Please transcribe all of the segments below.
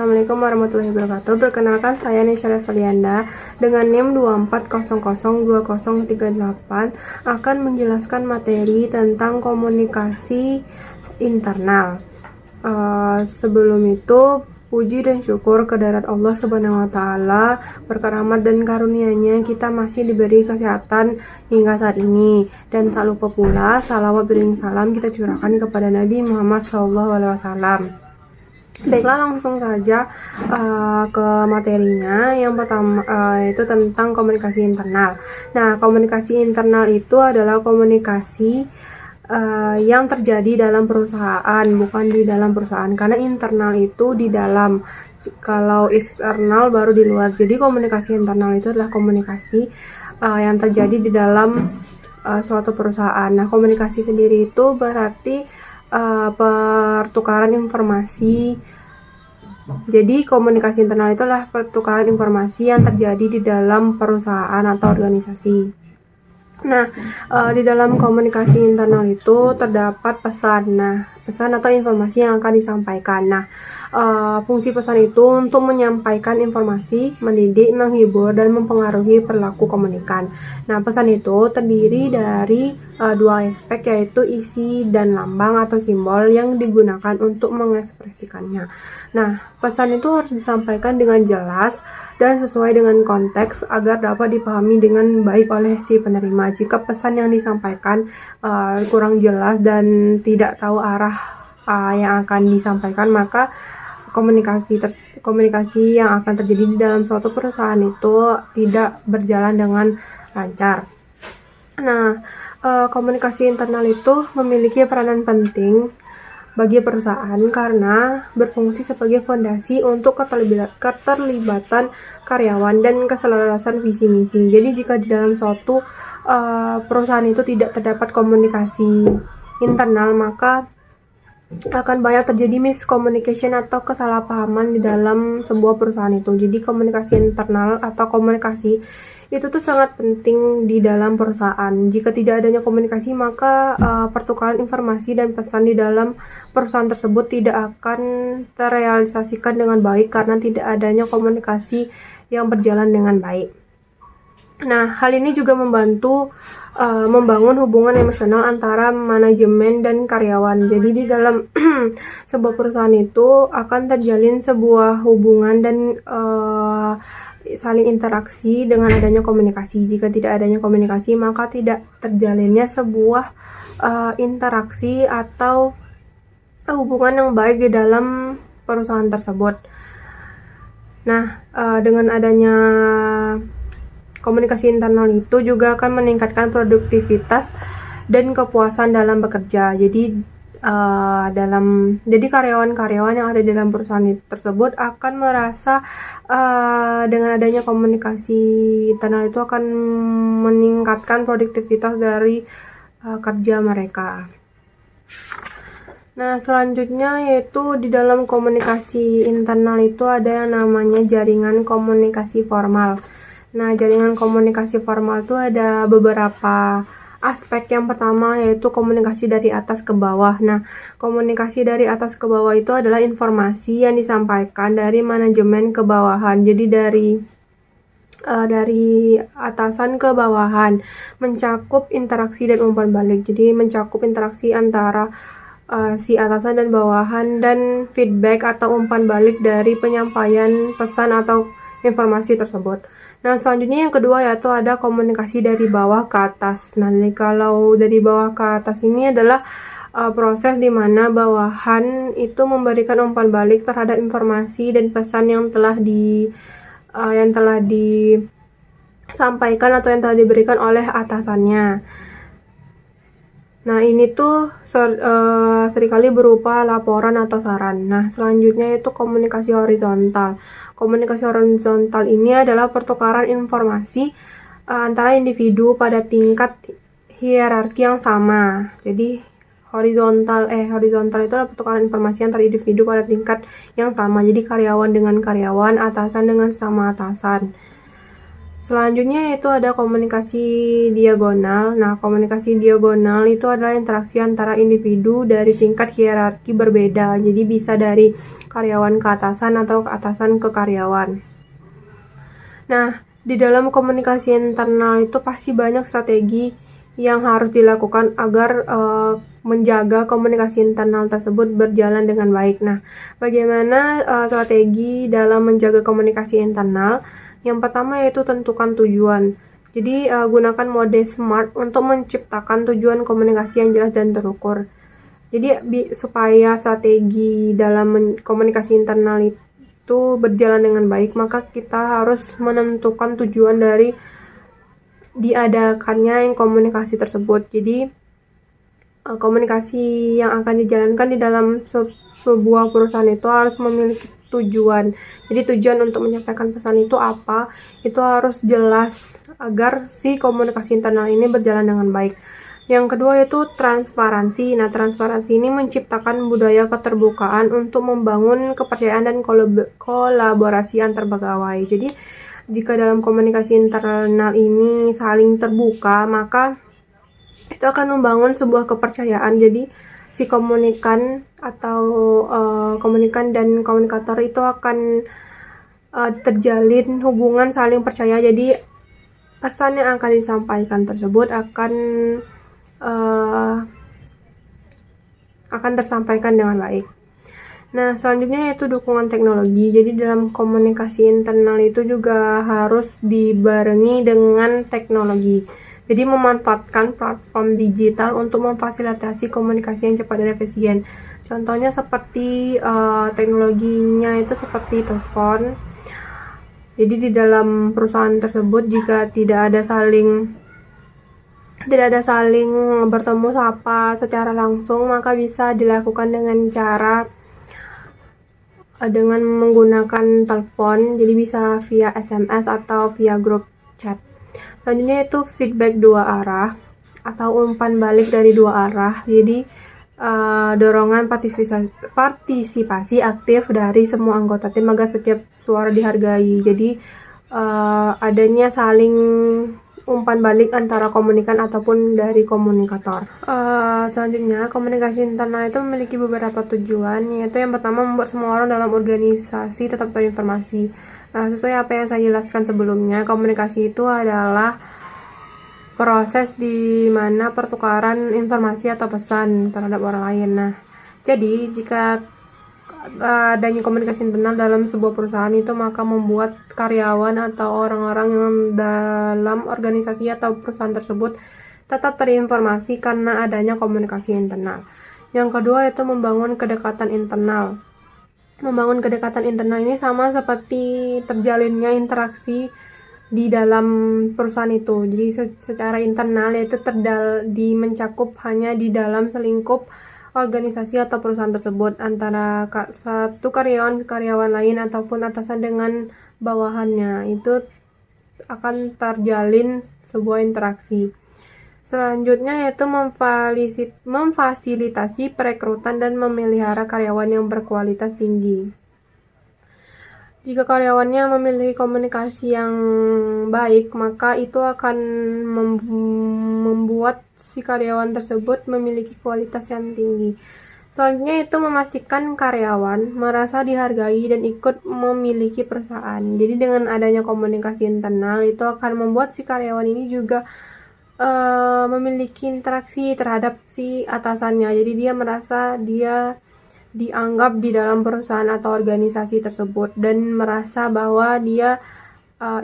Assalamualaikum warahmatullahi wabarakatuh. Perkenalkan, saya Nisha Falianda dengan NIM 24002038 akan menjelaskan materi tentang komunikasi internal. Sebelum itu, puji dan syukur kehadirat Allah Subhanahu wa taala, berkat rahmat dan karunia-Nya kita masih diberi kesehatan hingga saat ini. Dan tak lupa pula salawat beriring salam kita curahkan kepada Nabi Muhammad SAW. Baiklah, langsung saja ke materinya. Yang pertama itu tentang komunikasi internal. Nah, komunikasi internal itu adalah komunikasi yang terjadi dalam perusahaan, bukan di dalam perusahaan. Karena internal itu di dalam, kalau eksternal baru di luar. Jadi komunikasi internal itu adalah komunikasi yang terjadi di dalam suatu perusahaan. Nah, komunikasi sendiri itu berarti pertukaran informasi. Jadi komunikasi internal itu adalah pertukaran informasi yang terjadi di dalam perusahaan atau organisasi. Nah, di dalam komunikasi internal itu terdapat pesan. Nah, pesan atau informasi yang akan disampaikan. Nah, fungsi pesan itu untuk menyampaikan informasi, mendidik, menghibur, dan mempengaruhi perilaku komunikan. Nah, pesan itu terdiri dari dua aspek, yaitu isi dan lambang atau simbol yang digunakan untuk mengekspresikannya. Nah, pesan itu harus disampaikan dengan jelas dan sesuai dengan konteks agar dapat dipahami dengan baik oleh si penerima. Jika pesan yang disampaikan kurang jelas dan tidak tahu arah yang akan disampaikan, maka komunikasi yang akan terjadi di dalam suatu perusahaan itu tidak berjalan dengan lancar. Nah, komunikasi internal itu memiliki peranan penting bagi perusahaan karena berfungsi sebagai fondasi untuk keterlibatan karyawan dan keselarasan visi misi. Jadi jika di dalam suatu perusahaan itu tidak terdapat komunikasi internal, maka akan banyak terjadi miscommunication atau kesalahpahaman di dalam sebuah perusahaan itu. Jadi komunikasi internal atau komunikasi itu tuh sangat penting di dalam perusahaan. Jika tidak adanya komunikasi, maka pertukaran informasi dan pesan di dalam perusahaan tersebut tidak akan terrealisasikan dengan baik karena tidak adanya komunikasi yang berjalan dengan baik. Nah, hal ini juga membantu membangun hubungan emosional antara manajemen dan karyawan. Jadi di dalam sebuah perusahaan itu akan terjalin sebuah hubungan dan saling interaksi dengan adanya komunikasi. Jika tidak adanya komunikasi, maka tidak terjalinnya sebuah interaksi atau hubungan yang baik di dalam perusahaan tersebut. Nah, dengan adanya komunikasi internal itu juga akan meningkatkan produktivitas dan kepuasan dalam bekerja. Jadi karyawan-karyawan yang ada di dalam perusahaan tersebut akan merasa dengan adanya komunikasi internal itu akan meningkatkan produktivitas dari kerja mereka. Nah, selanjutnya yaitu di dalam komunikasi internal itu ada yang namanya jaringan komunikasi formal. Nah, jaringan komunikasi formal itu ada beberapa aspek. Yang pertama yaitu komunikasi dari atas ke bawah. Nah, komunikasi dari atas ke bawah itu adalah informasi yang disampaikan dari manajemen ke bawahan. Jadi dari atasan ke bawahan, mencakup interaksi dan umpan balik. Jadi mencakup interaksi antara si atasan dan bawahan dan feedback atau umpan balik dari penyampaian pesan atau informasi tersebut. Nah, selanjutnya yang kedua yaitu ada komunikasi dari bawah ke atas. Nah, kalau dari bawah ke atas ini adalah proses di mana bawahan itu memberikan umpan balik terhadap informasi dan pesan yang telah disampaikan atau yang telah diberikan oleh atasannya. Nah, ini tuh seringkali berupa laporan atau saran. Nah, selanjutnya itu komunikasi horizontal. Komunikasi horizontal ini adalah pertukaran informasi antara individu pada tingkat hierarki yang sama. Jadi horizontal itu adalah pertukaran informasi antara individu pada tingkat yang sama. Jadi karyawan dengan karyawan, atasan dengan sama atasan. Selanjutnya itu ada komunikasi diagonal. Nah, komunikasi diagonal itu adalah interaksi antara individu dari tingkat hierarki berbeda. Jadi bisa dari karyawan ke atasan atau ke atasan ke karyawan. Nah, di dalam komunikasi internal itu pasti banyak strategi yang harus dilakukan agar menjaga komunikasi internal tersebut berjalan dengan baik. Nah, bagaimana strategi dalam menjaga komunikasi internal? Yang pertama yaitu tentukan tujuan. Jadi gunakan mode SMART untuk menciptakan tujuan komunikasi yang jelas dan terukur. Jadi supaya strategi dalam komunikasi internal itu berjalan dengan baik, maka kita harus menentukan tujuan dari diadakannya yang komunikasi tersebut. Jadi komunikasi yang akan dijalankan di dalam sebuah perusahaan itu harus memiliki tujuan. Jadi tujuan untuk menyampaikan pesan itu apa, itu harus jelas agar si komunikasi internal ini berjalan dengan baik. Yang kedua yaitu transparansi. Nah, transparansi ini menciptakan budaya keterbukaan untuk membangun kepercayaan dan kolaborasi antar pegawai. Jadi jika dalam komunikasi internal ini saling terbuka, maka itu akan membangun sebuah kepercayaan. Jadi si komunikan atau komunikan dan komunikator itu akan terjalin hubungan saling percaya. Jadi pesan yang akan disampaikan tersebut akan tersampaikan dengan baik. Nah, selanjutnya yaitu dukungan teknologi. Jadi dalam komunikasi internal itu juga harus dibarengi dengan teknologi. Jadi memanfaatkan platform digital untuk memfasilitasi komunikasi yang cepat dan efisien. Contohnya seperti teknologinya itu seperti telepon. Jadi di dalam perusahaan tersebut jika tidak ada saling bertemu sapa secara langsung, maka bisa dilakukan dengan cara dengan menggunakan telepon. Jadi bisa via SMS atau via grup chat. Selanjutnya itu feedback dua arah atau umpan balik dari dua arah. Jadi dorongan partisipasi aktif dari semua anggota tim agar setiap suara dihargai. Jadi adanya saling umpan balik antara komunikan ataupun dari komunikator. Selanjutnya, komunikasi internal itu memiliki beberapa tujuan, yaitu yang pertama membuat semua orang dalam organisasi tetap terinformasi. Sesuai apa yang saya jelaskan sebelumnya, komunikasi itu adalah proses di mana pertukaran informasi atau pesan terhadap orang lain. Nah, jadi jika adanya komunikasi internal dalam sebuah perusahaan itu maka membuat karyawan atau orang-orang yang dalam organisasi atau perusahaan tersebut tetap terinformasi karena adanya komunikasi internal. Yang kedua yaitu membangun kedekatan internal. Membangun kedekatan internal ini sama seperti terjalinnya interaksi di dalam perusahaan itu. Jadi secara internal yaitu mencakup hanya di dalam selingkup organisasi atau perusahaan tersebut antara satu karyawan ke karyawan lain ataupun atasan dengan bawahannya. Itu akan terjalin sebuah interaksi. Selanjutnya yaitu memfasilitasi perekrutan dan memelihara karyawan yang berkualitas tinggi. Jika karyawannya memiliki komunikasi yang baik, maka itu akan membuat si karyawan tersebut memiliki kualitas yang tinggi. Selanjutnya itu memastikan karyawan merasa dihargai dan ikut memiliki perusahaan. Jadi dengan adanya komunikasi internal itu akan membuat si karyawan ini juga memiliki interaksi terhadap si atasannya. Jadi dia merasa dia dianggap di dalam perusahaan atau organisasi tersebut dan merasa bahwa dia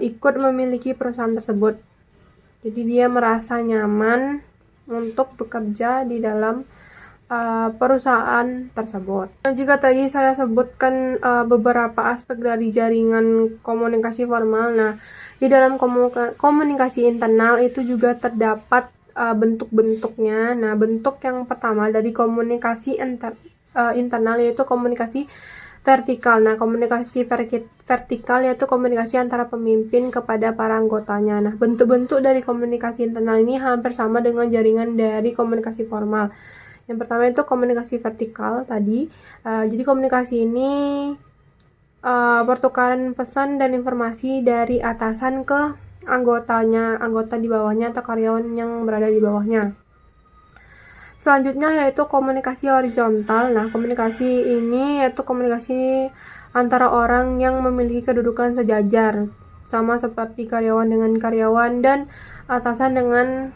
ikut memiliki perusahaan tersebut. Jadi dia merasa nyaman untuk bekerja di dalam perusahaan tersebut. Nah, jika tadi saya sebutkan beberapa aspek dari jaringan komunikasi formal, nah di dalam komunikasi internal itu juga terdapat bentuk-bentuknya. Nah, bentuk yang pertama dari komunikasi internal yaitu komunikasi vertikal. Nah, komunikasi vertikal yaitu komunikasi antara pemimpin kepada para anggotanya. Nah, bentuk-bentuk dari komunikasi internal ini hampir sama dengan jaringan dari komunikasi formal. Yang pertama itu komunikasi vertikal tadi. Jadi komunikasi ini pertukaran pesan dan informasi dari atasan ke anggota di bawahnya atau karyawan yang berada di bawahnya. Selanjutnya yaitu komunikasi horizontal. Nah, komunikasi ini yaitu komunikasi antara orang yang memiliki kedudukan sejajar, sama seperti karyawan dengan karyawan dan atasan dengan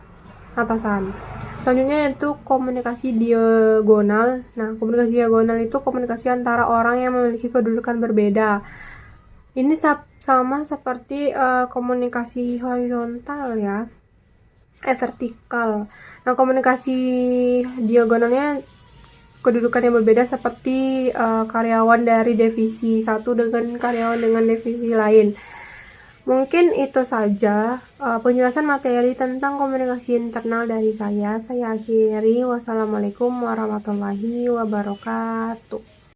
atasan. Selanjutnya yaitu komunikasi diagonal. Nah, komunikasi diagonal itu komunikasi antara orang yang memiliki kedudukan berbeda. Ini sama seperti komunikasi horizontal ya. Vertikal. Nah, komunikasi diagonalnya kedudukan yang berbeda seperti karyawan dari divisi satu dengan karyawan dengan divisi lain. Mungkin itu saja penjelasan materi tentang komunikasi internal dari saya. Saya akhiri. Wassalamualaikum warahmatullahi wabarakatuh.